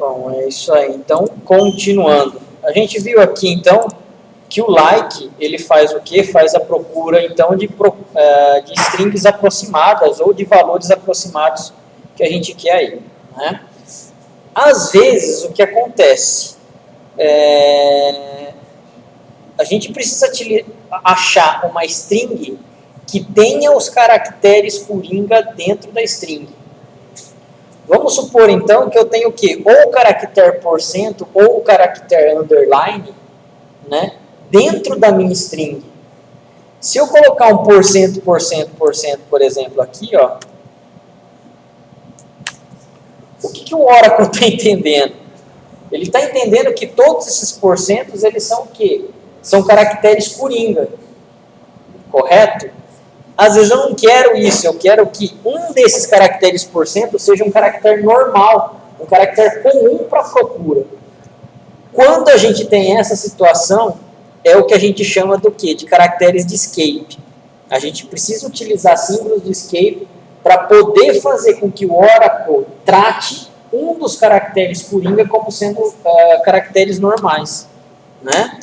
Bom, é isso aí. Então, continuando. A gente viu aqui, então, que o like, ele faz o quê? Faz a procura, então, de strings aproximadas ou de valores aproximados que a gente quer aí, né? Às vezes, o que acontece? A gente precisa achar uma string que tenha os caracteres coringa dentro da string. Vamos supor, então, que eu tenho o quê? Ou o caractere % ou o caractere underline, né, dentro da minha string. Se eu colocar um %, por exemplo, aqui, ó, o que o Oracle está entendendo? Ele está entendendo que todos esses porcentos, eles são o quê? São caracteres coringa, correto? Às vezes eu não quero isso, eu quero que um desses caracteres % seja um caractere normal, um caractere comum para procura. Quando a gente tem essa situação, é o que a gente chama do quê? De caracteres de escape. A gente precisa utilizar símbolos de escape para poder fazer com que o Oracle trate um dos caracteres coringa como sendo caracteres normais, né?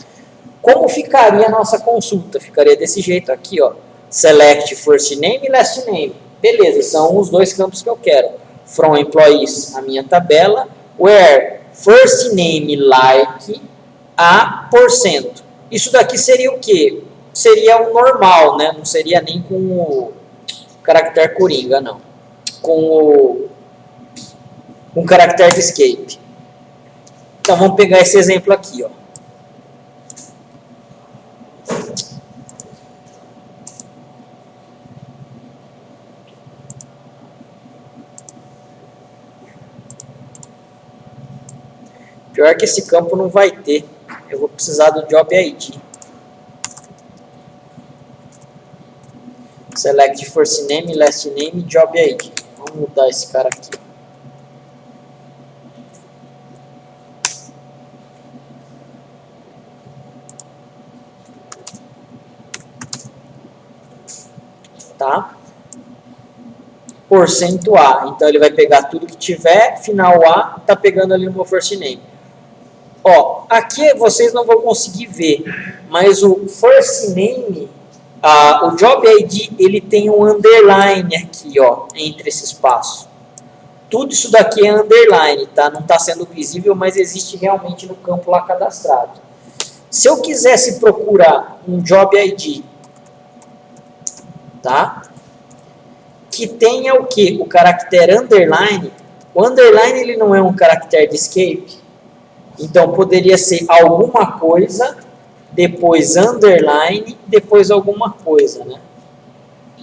Como ficaria a nossa consulta? Ficaria desse jeito aqui, ó. Select first name e last name. Beleza, são os dois campos que eu quero. From employees, a minha tabela. Where first name like a %. Isso daqui seria o quê? Seria o normal, né? Não seria nem com o caractere coringa, não. Com o caractere de escape. Então, vamos pegar esse exemplo aqui, ó. Pior que esse campo não vai ter. Eu vou precisar do Job ID. Select first name, last name, Job ID. Vamos mudar esse cara aqui. Tá? Porcento A. Então ele vai pegar tudo que tiver, final A, tá pegando ali no meu first name. Ó, aqui vocês não vão conseguir ver, mas o first name, o Job ID, ele tem um underline aqui, ó, entre esse espaço. Tudo isso daqui é underline, tá? Não está sendo visível, mas existe realmente no campo lá cadastrado. Se eu quisesse procurar um Job ID, tá? Que tenha o quê? O caractere underline. O underline, ele não é um caractere de escape. Então, poderia ser alguma coisa, depois underline, depois alguma coisa, né?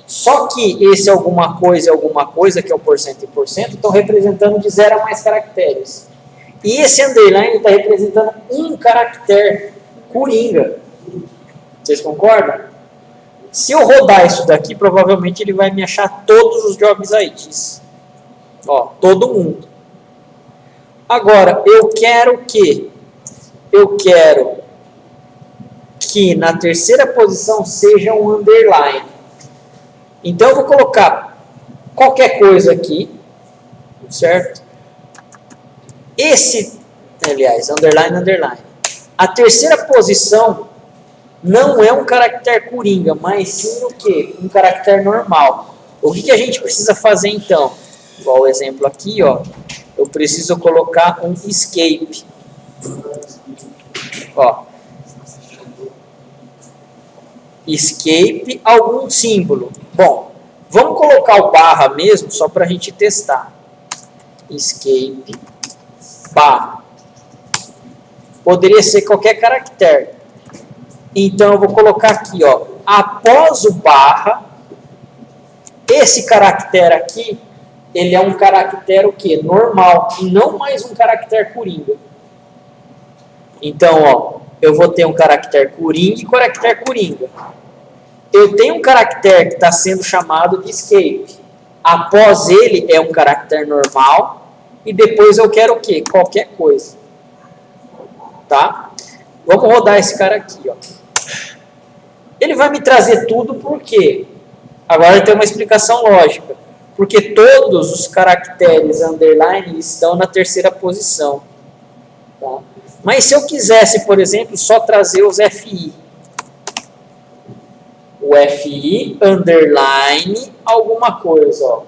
Só que esse alguma coisa, que é o % e %, estão representando de 0 a mais caracteres. E esse underline está representando um caractere coringa. Vocês concordam? Se eu rodar isso daqui, provavelmente ele vai me achar todos os jobs IDs. Ó, todo mundo. Agora, eu quero que na terceira posição seja um underline. Então, eu vou colocar qualquer coisa aqui, certo? Underline, underline. A terceira posição não é um caractere coringa, mas sim o quê? Um caractere normal. O que a gente precisa fazer, então? Igual o exemplo aqui, ó. Eu preciso colocar um escape. Ó. Escape, algum símbolo. Bom, vamos colocar o barra mesmo, só para a gente testar. Escape, barra. Poderia ser qualquer caractere. Então, eu vou colocar aqui, ó. Após o barra, esse caractere aqui, ele é um caractere o quê? Normal, e não mais um caractere coringa. Então, ó, eu vou ter um caractere coringa e caractere coringa. Eu tenho um caractere que está sendo chamado de escape. Após ele é um caractere normal e depois eu quero o quê? Qualquer coisa. Tá? Vamos rodar esse cara aqui, ó. Ele vai me trazer tudo por quê? Agora tem uma explicação lógica. Porque todos os caracteres underline estão na terceira posição. Tá? Mas se eu quisesse, por exemplo, só trazer os FI. O FI underline alguma coisa. Ó.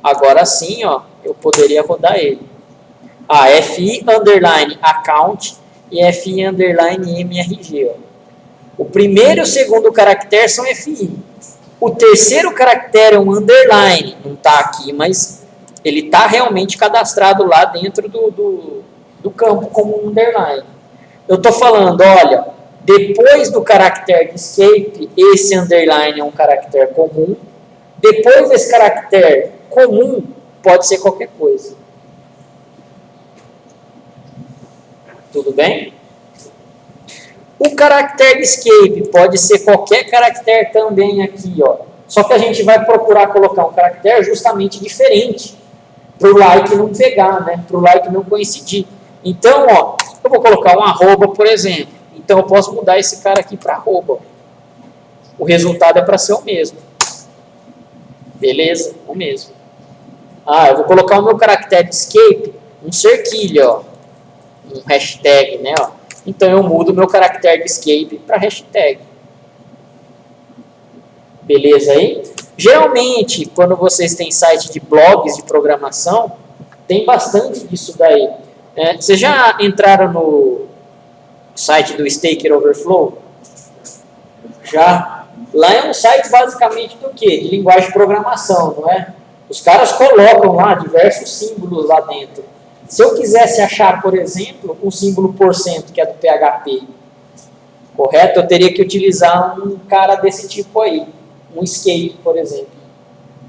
Agora sim, ó, eu poderia rodar ele. FI underline account e FI underline MRG. Ó. O primeiro e o segundo caractere são FI. O terceiro caractere é um underline. Não está aqui, mas ele está realmente cadastrado lá dentro do campo como um underline. Eu estou falando, olha, depois do caractere de escape, esse underline é um caractere comum. Depois desse caractere comum, pode ser qualquer coisa. Tudo bem? O caractere de escape pode ser qualquer caractere também aqui, ó. Só que a gente vai procurar colocar um caractere justamente diferente para o like não pegar, né? Para o like não coincidir. Então, ó, eu vou colocar um arroba, por exemplo. Então, eu posso mudar esse cara aqui para arroba. O resultado é para ser o mesmo. Beleza? O mesmo. Eu vou colocar o meu caractere de escape, um cerquilho, ó. Um hashtag, né, ó. Então, eu mudo o meu caractere de escape para hashtag. Beleza aí? Geralmente, quando vocês têm site de blogs de programação, tem bastante disso daí. Vocês já entraram no site do Stack Overflow? Já? Lá é um site basicamente do quê? De linguagem de programação, não é? Os caras colocam lá diversos símbolos lá dentro. Se eu quisesse achar, por exemplo, um símbolo %, que é do PHP, correto? Eu teria que utilizar um cara desse tipo aí, um escape, por exemplo.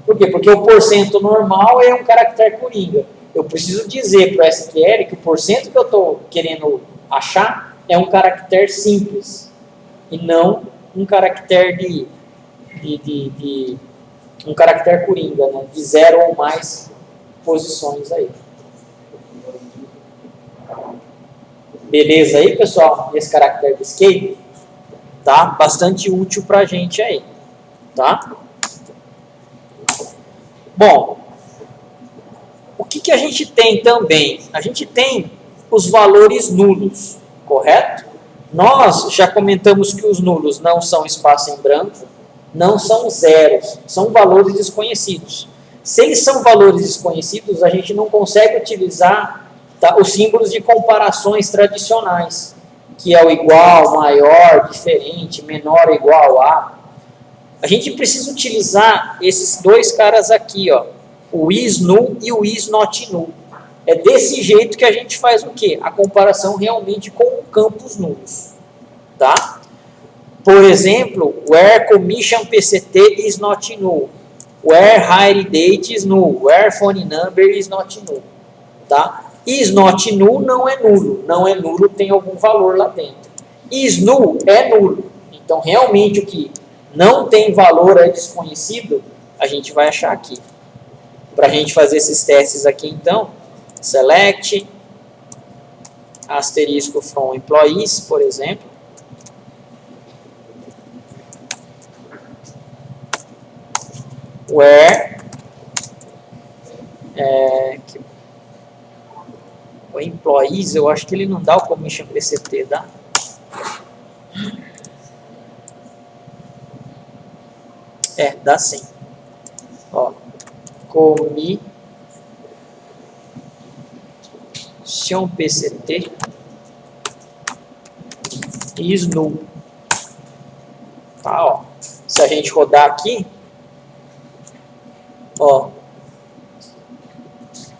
Por quê? Porque o % normal é um caractere coringa. Eu preciso dizer para o SQL que o % que eu estou querendo achar é um caractere simples e não um caractere um caractere coringa, né? De 0 ou mais posições aí. Beleza aí, pessoal? Esse caractere de escape tá bastante útil para a gente aí, tá? Bom, o que a gente tem também? A gente tem os valores nulos, correto? Nós já comentamos que os nulos não são espaço em branco, não são zeros, são valores desconhecidos. Se eles são valores desconhecidos, a gente não consegue utilizar os símbolos de comparações tradicionais, que é o igual, maior, diferente, menor ou igual a. A gente precisa utilizar esses dois caras aqui, ó, o isNull e o isNotNull. É desse jeito que a gente faz o quê? A comparação realmente com campos nulos. Tá? Por exemplo, where commission PCT is not null, where hire date is null, where phone number is not null. Tá? Is not null não é nulo. Não é nulo, tem algum valor lá dentro. Is null é nulo. Então, realmente, o que não tem valor é desconhecido, a gente vai achar aqui. Para a gente fazer esses testes aqui, então, select, asterisco from employees, por exemplo. Where o employees, eu acho que ele não dá o commission PCT, dá? Dá sim. Ó, commission PCT is null. Tá, ó. Se a gente rodar aqui, ó,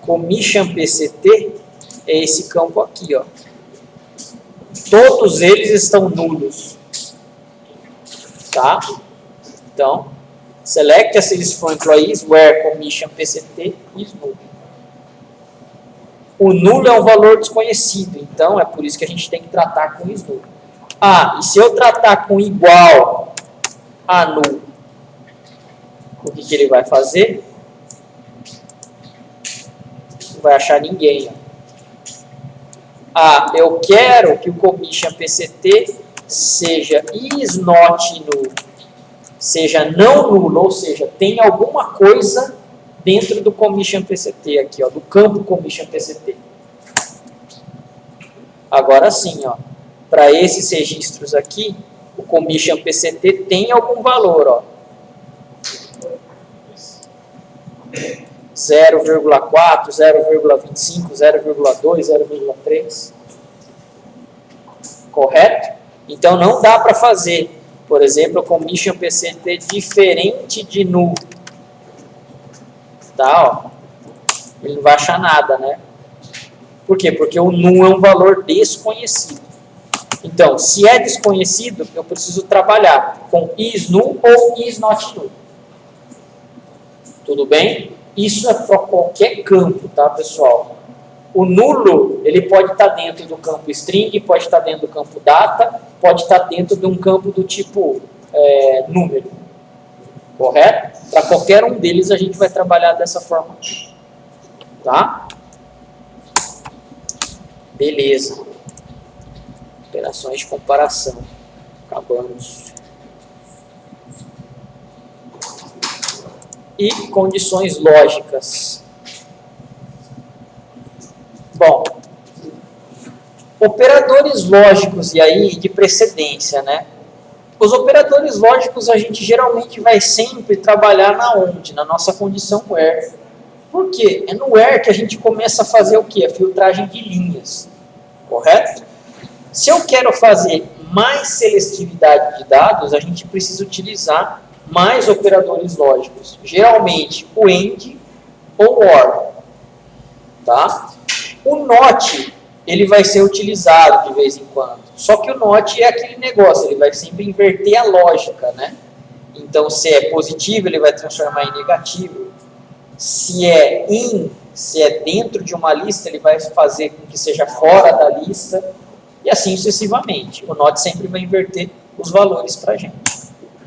commission PCT é esse campo aqui, ó. Todos eles estão nulos, tá? Então, select as from employees where commission PCT is null. O nulo é um valor desconhecido, então é por isso que a gente tem que tratar com is null. E se eu tratar com igual a null, o que ele vai fazer? Não vai achar ninguém. Eu quero que o commission PCT seja is not null, seja não nulo, ou seja, tem alguma coisa dentro do Commission PCT aqui, ó, do campo Commission PCT. Agora sim, ó, para esses registros aqui, o Commission PCT tem algum valor, ó. 0,4, 0,25, 0,2, 0,3. Correto? Então não dá para fazer, por exemplo, o Commission PCT diferente de null. Tá, ó. Ele não vai achar nada, né? Por quê? Porque o null é um valor desconhecido. Então, se é desconhecido, eu preciso trabalhar com is null ou is not null. Tudo bem? Isso é para qualquer campo, tá, pessoal? O ele pode estar dentro do campo string, pode estar dentro do campo data, pode estar dentro de um campo do tipo número. Correto? Para qualquer um deles a gente vai trabalhar dessa forma. Tá? Beleza. Operações de comparação. Acabamos. E condições lógicas. Bom, operadores lógicos e aí de precedência, né? Os operadores lógicos a gente geralmente vai sempre trabalhar na onde? Na nossa condição where. Por quê? É no where que a gente começa a fazer o quê? A filtragem de linhas. Correto? Se eu quero fazer mais seletividade de dados, a gente precisa utilizar mais operadores lógicos. Geralmente o AND ou OR. Tá? O NOT, ele vai ser utilizado de vez em quando. Só que o NOT é aquele negócio, ele vai sempre inverter a lógica, né? Então, se é positivo, ele vai transformar em negativo. Se é dentro de uma lista, ele vai fazer com que seja fora da lista. E assim sucessivamente. O NOT sempre vai inverter os valores para a gente.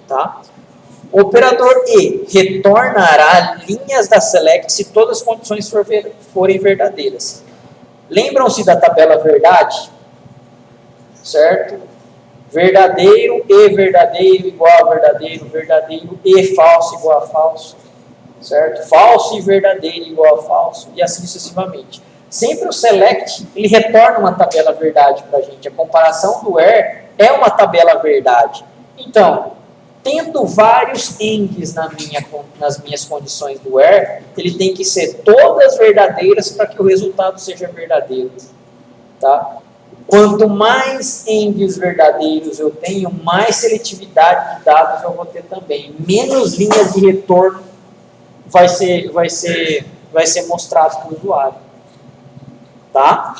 Tá? O operador E retornará linhas da select se todas as condições forem verdadeiras. Lembram-se da tabela verdade? Certo? Verdadeiro e verdadeiro igual a verdadeiro, verdadeiro e falso igual a falso. Certo? Falso e verdadeiro igual a falso, e assim sucessivamente. Sempre o select, ele retorna uma tabela verdade para a gente. A comparação do where é uma tabela verdade. Então, tendo vários ANDs nas minhas condições do where, ele tem que ser todas verdadeiras para que o resultado seja verdadeiro. Tá? Quanto mais ANDs verdadeiros eu tenho, mais seletividade de dados eu vou ter também. Menos linhas de retorno vai ser mostrado para o usuário. Tá?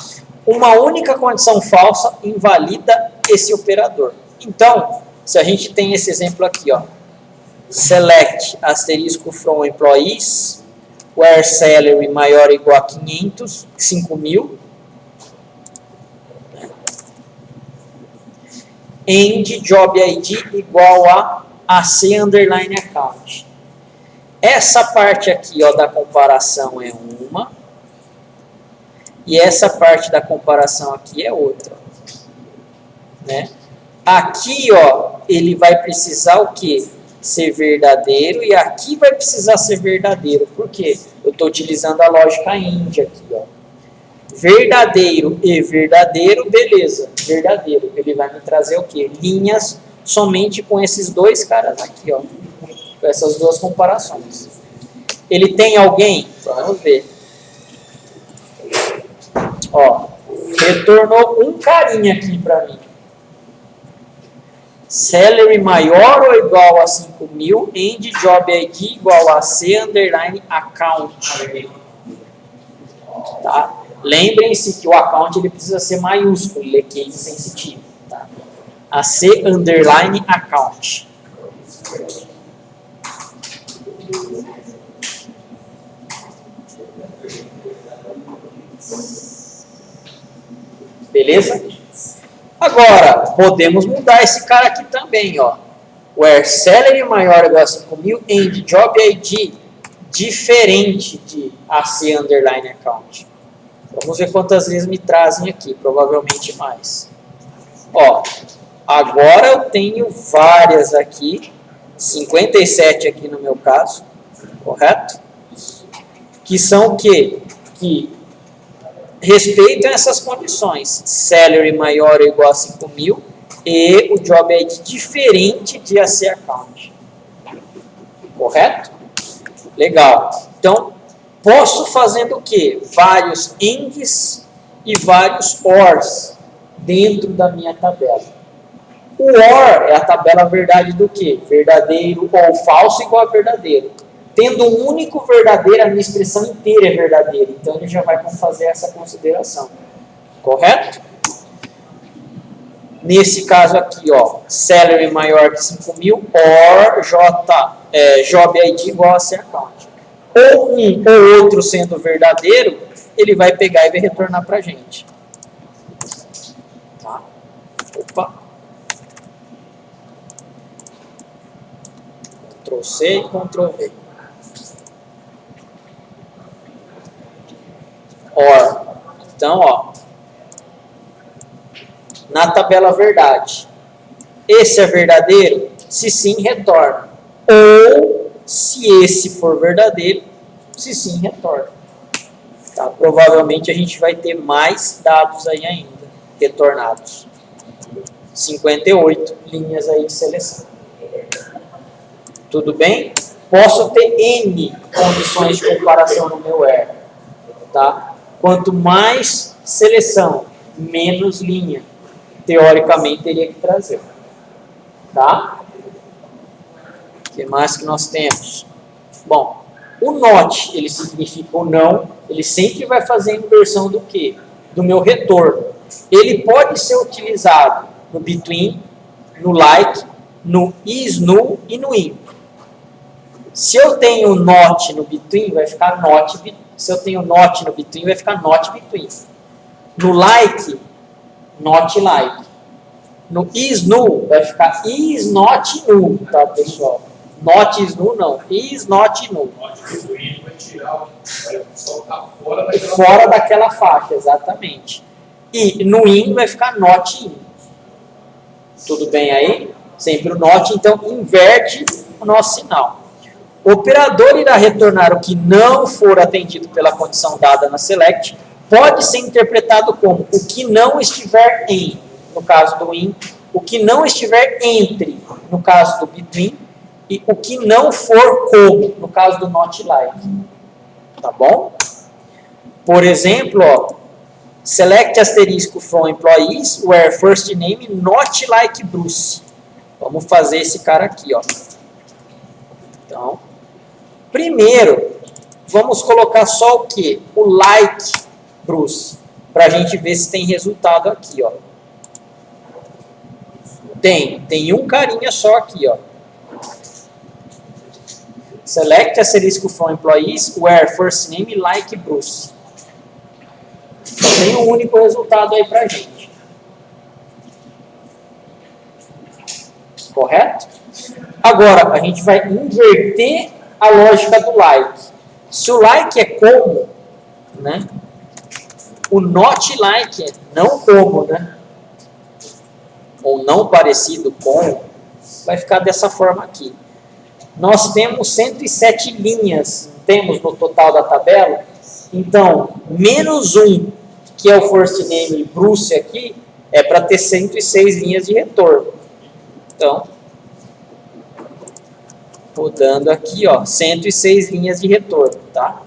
Uma única condição falsa invalida esse operador. Então, se a gente tem esse exemplo aqui, ó, select asterisco from employees, where salary maior ou igual a 5.000, end job ID igual a AC underline account. Essa parte aqui, ó, da comparação é uma, e essa parte da comparação aqui é outra, né? Aqui, ó, ele vai precisar o quê? Ser verdadeiro, e aqui vai precisar ser verdadeiro. Por quê? Eu estou utilizando a lógica AND aqui, ó. Verdadeiro e verdadeiro, beleza, verdadeiro. Ele vai me trazer o quê? Linhas somente com esses dois caras aqui, ó. Com essas duas comparações. Ele tem alguém? Vamos ver. Ó, retornou um carinha aqui para mim. Salary maior ou igual a 5.000, end job ID igual a C underline account. Tá? Lembrem-se que o account ele precisa ser maiúsculo, ele é case sensitivo. Tá? A C underline account. Beleza? Agora, podemos mudar esse cara aqui também, ó. Where salary maior ou igual a 5.000, end job ID diferente de AC underline account. Vamos ver quantas vezes me trazem aqui, provavelmente mais. Ó, agora eu tenho várias aqui, 57 aqui no meu caso, correto? que são o quê? Que respeitam essas condições. Salary maior ou igual a 5.000 e o Job ID diferente de AC Account. Correto? Legal. Então, posso fazendo o quê? Vários ANDs e vários ORs dentro da minha tabela. O OR é a tabela verdade do quê? Verdadeiro ou falso igual a verdadeiro. Tendo um único verdadeiro, a minha expressão inteira é verdadeira. Então, ele já vai fazer essa consideração. Correto? Nesse caso aqui, ó, salary maior que 5.000, or job ID igual a AC Account. Ou um ou outro sendo verdadeiro, ele vai pegar e vai retornar para a gente. Tá? Opa. Ctrl C e Ctrl V. OR. Então, ó, na tabela verdade, esse é verdadeiro? Se sim, retorna. Ou, se esse for verdadeiro, se sim, retorna. Tá? Provavelmente a gente vai ter mais dados aí ainda, retornados. 58 linhas aí de seleção. Tudo bem? Posso ter N condições de comparação no meu R. Tá? Quanto mais seleção, menos linha, teoricamente teria que trazer. Tá? O que mais que nós temos? Bom, o not, ele significa o não, ele sempre vai fazer a inversão do quê? Do meu retorno. Ele pode ser utilizado no between, no like, no is, no e no in. Se eu tenho not no between, vai ficar not between. Se eu tenho not no between, vai ficar not between. No like, not like. No is null, vai ficar is not null, tá, pessoal? Not is null, não. Is not null. Not between vai tirar, vai soltar fora daquela faixa, exatamente. E no in vai ficar not in. Tudo bem aí? Sempre o not, então inverte o nosso sinal. O operador irá retornar o que não for atendido pela condição dada na select, pode ser interpretado como o que não estiver em, no caso do in, o que não estiver entre, no caso do between, e o que não for como, no caso do not like. Tá bom? Por exemplo, ó, select asterisco from employees where first name not like Bruce. Vamos fazer esse cara aqui, ó. Então, primeiro, vamos colocar só o quê? O like Bruce, para a gente ver se tem resultado aqui, ó. Tem um carinha só aqui, ó. Select asterisco from employees where first name like Bruce. Tem um único resultado aí pra gente. Correto? Agora, a gente vai inverter a lógica do like. Se o like é como, né? O not like é não como, né? Ou não parecido com, vai ficar dessa forma aqui. Nós temos 107 linhas, temos no total da tabela. Então, menos 1, que é o first name Bruce aqui, é para ter 106 linhas de retorno. Então, rodando aqui, ó, 106 linhas de retorno, tá?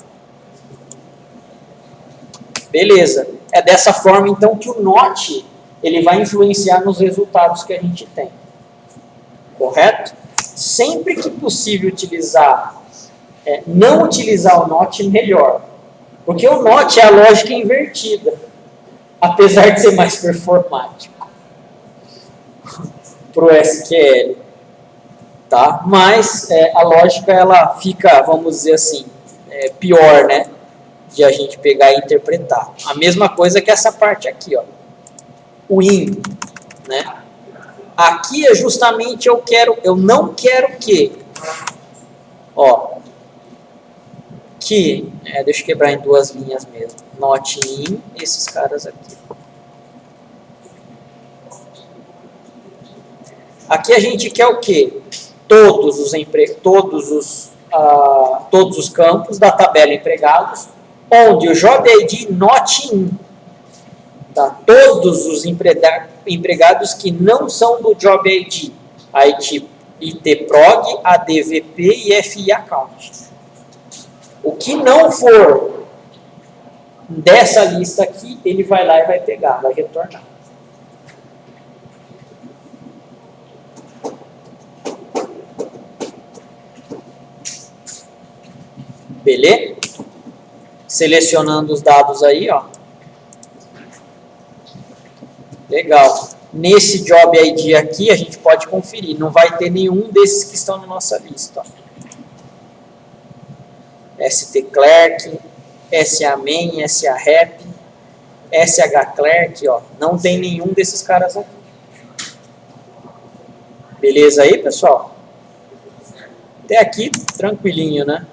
Beleza. É dessa forma, então, que o not, ele vai influenciar nos resultados que a gente tem. Correto? Sempre que possível utilizar, não utilizar o not, melhor. Porque o not é a lógica invertida, apesar de ser mais performático para o SQL. Tá? Mas a lógica ela fica, vamos dizer assim, pior, né? De a gente pegar e interpretar. A mesma coisa que essa parte aqui, ó. O in, né? Aqui é justamente eu não quero que, ó, deixa eu quebrar em duas linhas mesmo. Not in, esses caras aqui. Aqui a gente quer o quê? Todos os todos os campos da tabela empregados, onde o Job ID not in, tá? Todos os empregados que não são do Job ID, ITprog, ADVP e FI account. O que não for dessa lista aqui, ele vai lá e vai pegar, vai retornar. Beleza? Selecionando os dados aí, ó. Legal. Nesse Job ID aqui, a gente pode conferir. Não vai ter nenhum desses que estão na nossa lista. Ó. ST Clerk, SA Main, SA Rep, SH Clerk, ó. Não tem nenhum desses caras aqui. Beleza aí, pessoal? Até aqui, tranquilinho, né?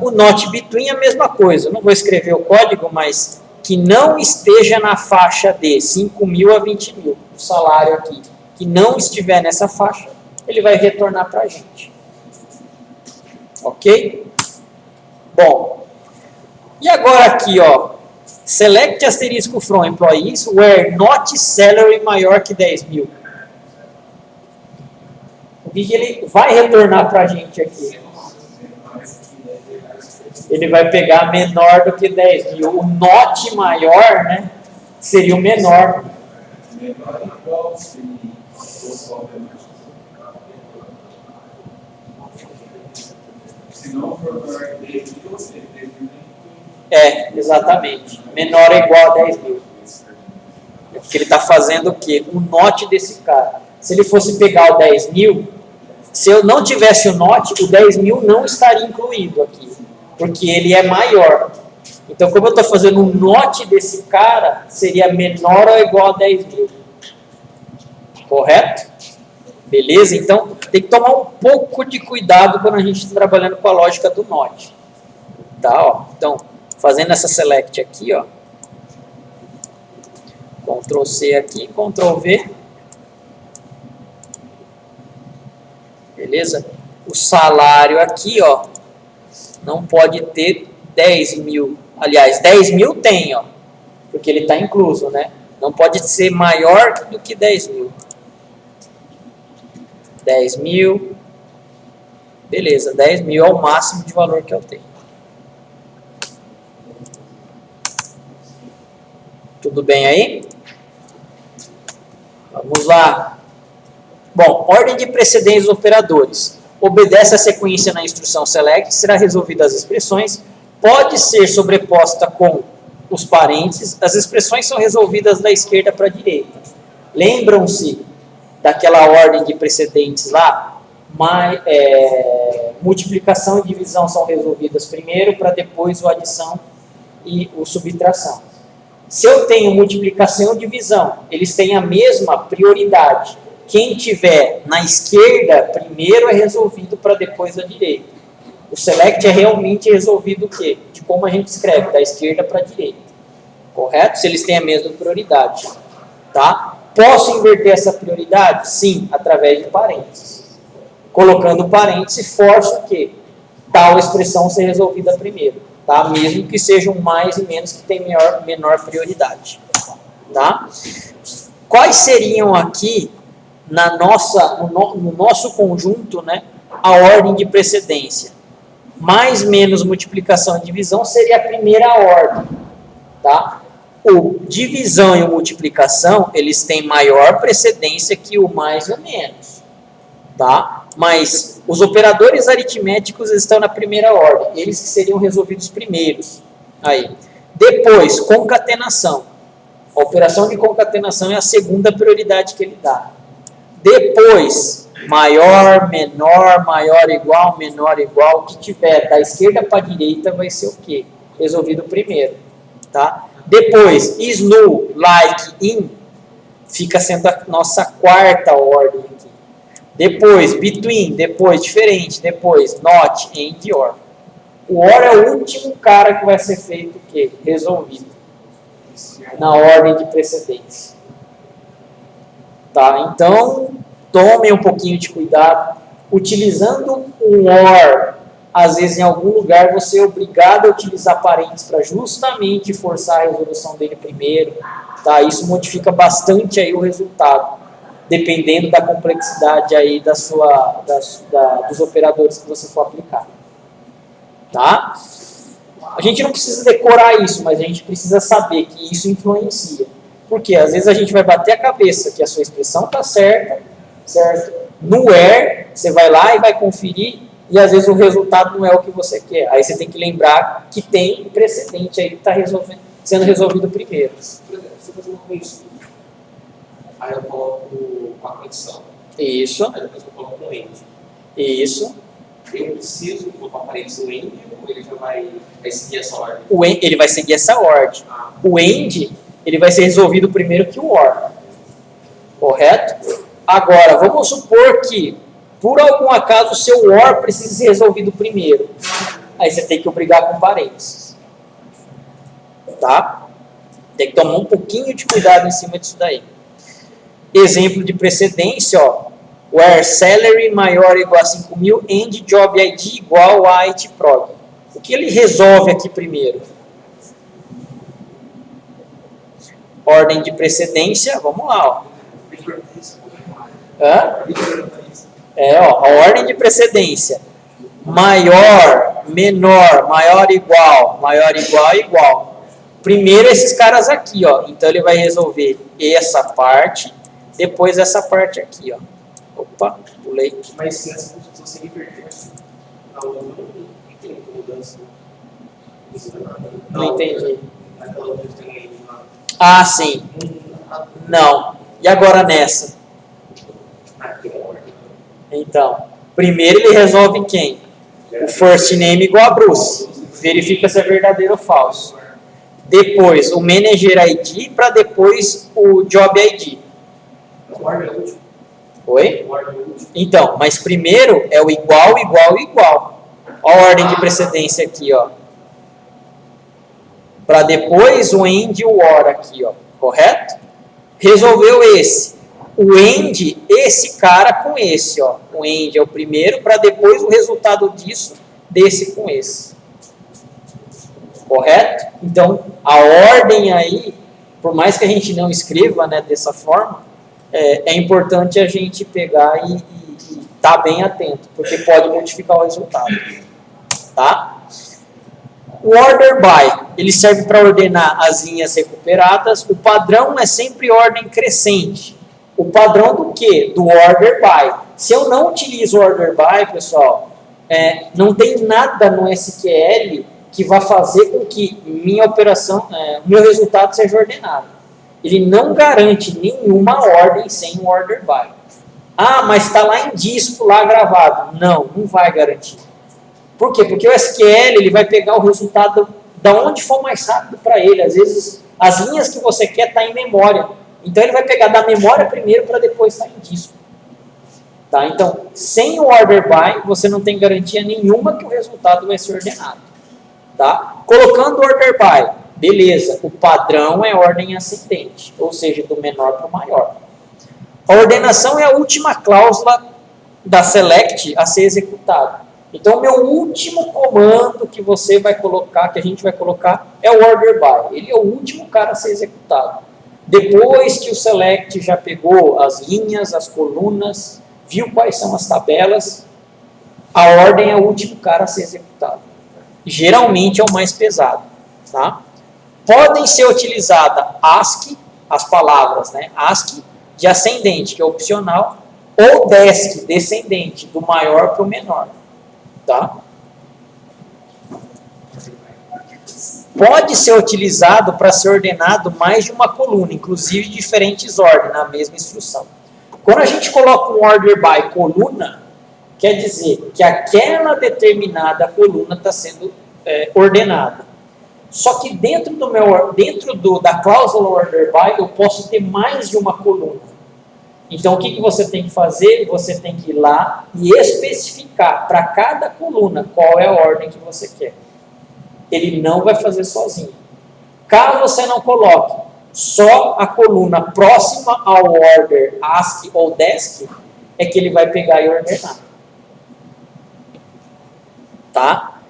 O not between é a mesma coisa. Eu não vou escrever o código, mas que não esteja na faixa de 5.000 a 20.000, o salário aqui, que não estiver nessa faixa, ele vai retornar para a gente. Ok? Bom, e agora aqui, ó, select asterisco from employees where not salary maior que 10.000. O que ele vai retornar para a gente aqui? Ele vai pegar menor do que 10.000. O not maior, né, seria o menor. Menor igual se não for maior que 10.000, você tem. Exatamente. Menor ou igual a 10.000. É porque ele está fazendo o quê? O not desse cara. Se ele fosse pegar o 10.000, se eu não tivesse o not, o 10.000 não estaria incluído aqui. Porque ele é maior. Então, como eu estou fazendo um not desse cara, seria menor ou igual a 10.000. Correto? Beleza? Então, tem que tomar um pouco de cuidado quando a gente está trabalhando com a lógica do not. Tá? Ó. Então, fazendo essa select aqui, ó. Ctrl C aqui, Ctrl V. Beleza? O salário aqui, ó. Não pode ter 10.000. Aliás, 10.000 tem, ó. Porque ele está incluso, né? Não pode ser maior do que 10.000. 10.000. Beleza, 10.000 é o máximo de valor que eu tenho. Tudo bem aí? Vamos lá. Bom, ordem de precedência dos operadores. Obedece a sequência na instrução select, será resolvida as expressões, pode ser sobreposta com os parênteses, as expressões são resolvidas da esquerda para a direita. Lembram-se daquela ordem de precedentes lá? Multiplicação e divisão são resolvidas primeiro, para depois o adição e o subtração. Se eu tenho multiplicação e divisão, eles têm a mesma prioridade. Quem tiver na esquerda, primeiro é resolvido para depois a direita. O select é realmente resolvido o quê? De como a gente escreve, da esquerda para a direita. Correto? Se eles têm a mesma prioridade. Tá? Posso inverter essa prioridade? Sim, através de parênteses. Colocando parênteses, forço o quê? Tal expressão ser resolvida primeiro. Tá? Mesmo que sejam mais e menos que tem menor prioridade. Tá? Quais seriam aqui no nosso conjunto, né, a ordem de precedência? Mais menos multiplicação e divisão seria a primeira ordem, tá? O divisão e o multiplicação, eles têm maior precedência que o mais ou menos, tá? Mas os operadores aritméticos estão na primeira ordem, eles que seriam resolvidos primeiros. Aí. Depois, concatenação. A operação de concatenação é a segunda prioridade que ele dá. Depois, maior, menor, maior igual, menor igual, o que tiver da esquerda para a direita vai ser o quê? Resolvido primeiro, tá? Depois, is, null, like, in, fica sendo a nossa quarta ordem aqui. Depois, between, depois, diferente, depois, not, and, or. O or é o último cara que vai ser feito o quê? Resolvido. Na ordem de precedência. Tá? Então, tomem um pouquinho de cuidado utilizando um OR, às vezes em algum lugar você é obrigado a utilizar parênteses para justamente forçar a resolução dele primeiro, tá? Isso modifica bastante aí o resultado, dependendo da complexidade aí dos operadores que você for aplicar, tá? A gente não precisa decorar isso, mas a gente precisa saber que isso influencia. Porque às vezes a gente vai bater a cabeça que a sua expressão está certa, certo? No where, você vai lá e vai conferir, e às vezes o resultado não é o que você quer. Aí você tem que lembrar que tem precedente aí que está sendo resolvido primeiro. Por exemplo, você faz uma consulta, aí eu coloco a condição. Isso. Aí depois eu coloco um end. Isso. Eu preciso colocar parênteses no end, ou ele já vai seguir essa ordem? Ele vai seguir essa ordem. O end, ele vai ser resolvido primeiro que o OR. Correto? Agora, vamos supor que, por algum acaso, o seu OR precisa ser resolvido primeiro. Aí você tem que obrigar com parênteses. Tá? Tem que tomar um pouquinho de cuidado em cima disso daí. Exemplo de precedência, ó. Where salary maior ou igual a 5.000, end job ID igual a itprog. O que ele resolve aqui primeiro? Ordem de precedência, vamos lá, ó. Hã? Ó, a ordem de precedência. Maior, menor, maior, igual, igual. Primeiro esses caras aqui, ó. Então ele vai resolver essa parte, depois essa parte aqui, ó. Opa, pulei. Mas se essa construção se inverter, na outra não tem mudança. Não entendi. Naquela outra tem end lá. Ah, sim. Não. E agora nessa? Então, primeiro ele resolve quem? O first name igual a Bruce. Verifica se é verdadeiro ou falso. Depois o manager ID para depois o job ID. Oi? Então, mas primeiro é o igual, igual, igual. Olha a ordem de precedência aqui, ó. Para depois o end e o or aqui, ó. Correto? Resolveu esse. O end, esse cara com esse, ó. O end é o primeiro, para depois o resultado disso, desse com esse. Correto? Então, a ordem aí, por mais que a gente não escreva, né, dessa forma, é importante a gente pegar e estar bem atento, porque pode modificar o resultado. Tá? O order by, ele serve para ordenar as linhas recuperadas. O padrão é sempre ordem crescente. O padrão do quê? Do order by. Se eu não utilizo o order by, pessoal, não tem nada no SQL que vá fazer com que minha operação, meu resultado seja ordenado. Ele não garante nenhuma ordem sem o order by. Ah, mas está lá em disco, lá gravado. Não vai garantir. Por quê? Porque o SQL ele vai pegar o resultado da onde for mais rápido para ele. Às vezes, as linhas que você quer estão em memória. Então, ele vai pegar da memória primeiro para depois estar em disco. Tá? Então, sem o order by, você não tem garantia nenhuma que o resultado vai ser ordenado. Tá? Colocando o order by, beleza, o padrão é ordem ascendente, ou seja, do menor para o maior. A ordenação é a última cláusula da select a ser executada. Então, o meu último comando que você vai colocar, que a gente vai colocar, é o order by. Ele é o último cara a ser executado. Depois que o select já pegou as linhas, as colunas, viu quais são as tabelas, a ordem é o último cara a ser executado. Geralmente é o mais pesado. Tá? Podem ser utilizadas ASCII, as palavras, né? ASCII de ascendente, que é opcional, ou DESC, descendente, do maior para o menor. Tá? Pode ser utilizado para ser ordenado mais de uma coluna, inclusive diferentes ordens na mesma instrução. Quando a gente coloca um order by coluna, quer dizer que aquela determinada coluna está sendo ordenada. Só que dentro da cláusula order by eu posso ter mais de uma coluna. Então, o que você tem que fazer? Você tem que ir lá e especificar para cada coluna qual é a ordem que você quer. Ele não vai fazer sozinho. Caso você não coloque só a coluna próxima ao order ASCII ou DESC, é que ele vai pegar e ordenar. tá?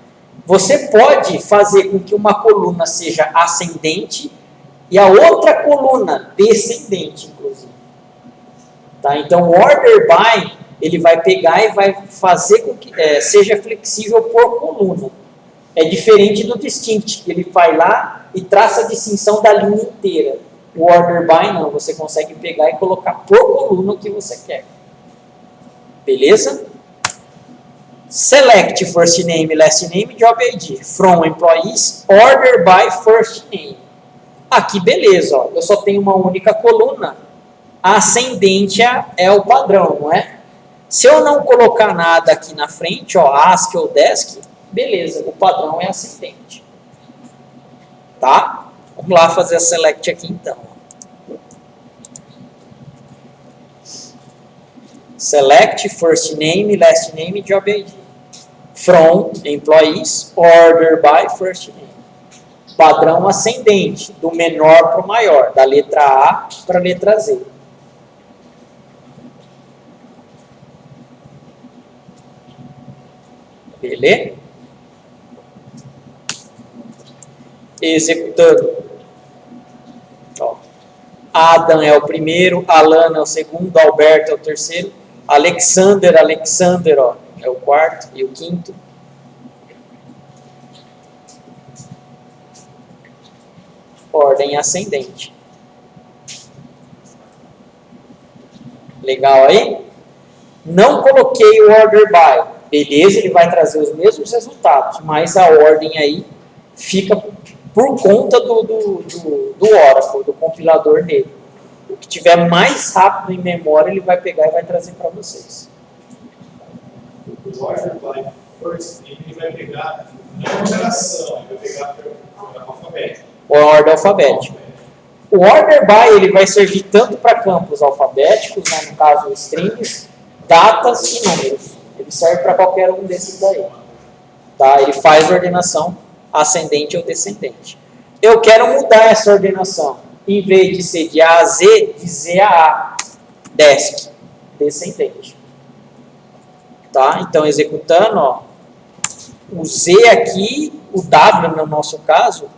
Você pode fazer com que uma coluna seja ascendente e a outra coluna descendente, inclusive. Tá? Então, o order by, ele vai pegar e vai fazer com que seja flexível por coluna. É diferente do distinct, que ele vai lá e traça a distinção da linha inteira. O order by não, você consegue pegar e colocar por coluna o que você quer. Beleza? Select first name, last name, job ID. From employees, order by first name. Aqui, beleza, ó, eu só tenho uma única coluna. A ascendente é o padrão, não é? Se eu não colocar nada aqui na frente, ó, ASCII ou DESC, beleza, o padrão é ascendente. Tá? Vamos lá fazer a select aqui então. Select first name, last name, job ID. From employees, order by first name. Padrão ascendente, do menor para o maior, da letra A para a letra Z. Beleza? Executando. Ó. Adam é o primeiro, Alan é o segundo, Alberto é o terceiro, Alexander, ó, é o quarto e o quinto. Ordem ascendente. Legal aí? Não coloquei o order by. Beleza, ele vai trazer os mesmos resultados, mas a ordem aí fica por conta do Oracle, do compilador dele. O que tiver mais rápido em memória, ele vai pegar e vai trazer para vocês. O order by first name, ele vai pegar não numeração, ele vai pegar por alfabético. Ou ordem alfabética. O order by ele vai servir tanto para campos alfabéticos, né, no caso strings, datas e números. Ele serve para qualquer um desses daí. Tá? Ele faz ordenação ascendente ou descendente. Eu quero mudar essa ordenação. Em vez de ser de A a Z, de Z a A. Desk. Descendente. Tá? Então, executando, ó, o Z aqui, o W no nosso caso,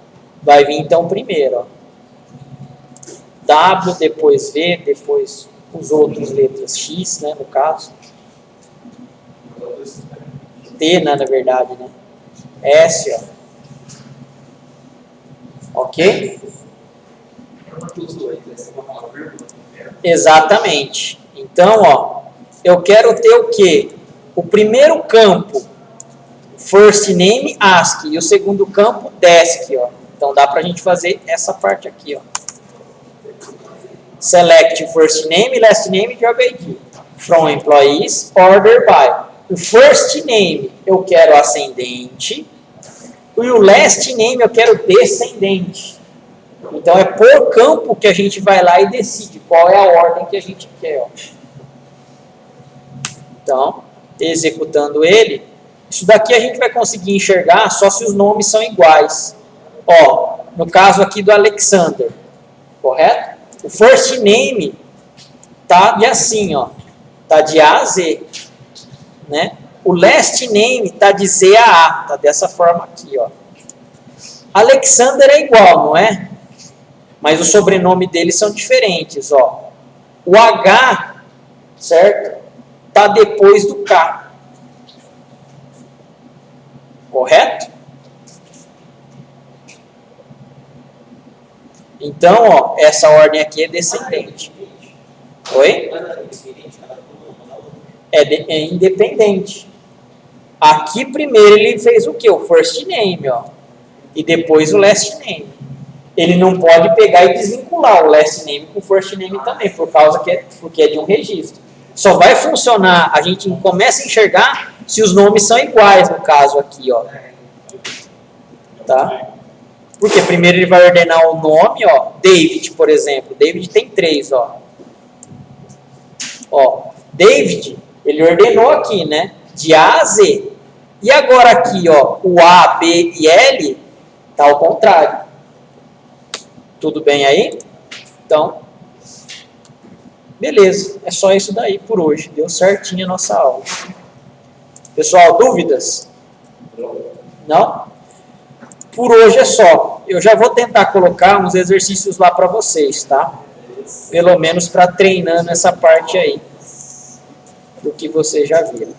vai vir então primeiro. Ó. W, depois V, depois os outros letras X, né, no caso. T, né, na verdade, né? S, ó. Ok? Exatamente. Então, ó, eu quero ter o quê? O primeiro campo, first name, ASCII, e o segundo campo, desk, ó. Então, dá pra gente fazer essa parte aqui, ó. Select first name, last name, job ID. From employees, order by. O first name eu quero ascendente e o last name eu quero descendente. Então é por campo que a gente vai lá e decide qual é a ordem que a gente quer. Ó. Então, executando ele, isso daqui a gente vai conseguir enxergar só se os nomes são iguais. Ó, no caso aqui do Alexander, correto? O first name tá de assim, ó, tá de A a Z. Né? O last name está de Z a A, está dessa forma aqui, ó. Alexander é igual, não é? Mas o sobrenome deles são diferentes, ó. O H, certo? Está depois do K. Correto? Então, ó, essa ordem aqui é descendente. Oi? É independente. Aqui primeiro ele fez o que? O first name, ó. E depois o last name. Ele não pode pegar e desvincular o last name com o first name também, porque é de um registro. Só vai funcionar, a gente começa a enxergar se os nomes são iguais, no caso aqui, ó. Tá? Porque primeiro ele vai ordenar o nome, ó. David, por exemplo. David tem 3, ó. Ó, David, ele ordenou aqui, né? De A a Z. E agora aqui, ó, o A, B e L tá ao contrário. Tudo bem aí? Então, beleza. É só isso daí por hoje. Deu certinho a nossa aula. Pessoal, dúvidas? Não? Por hoje é só. Eu já vou tentar colocar uns exercícios lá para vocês, tá? Pelo menos para treinar nessa parte aí do que vocês já viram.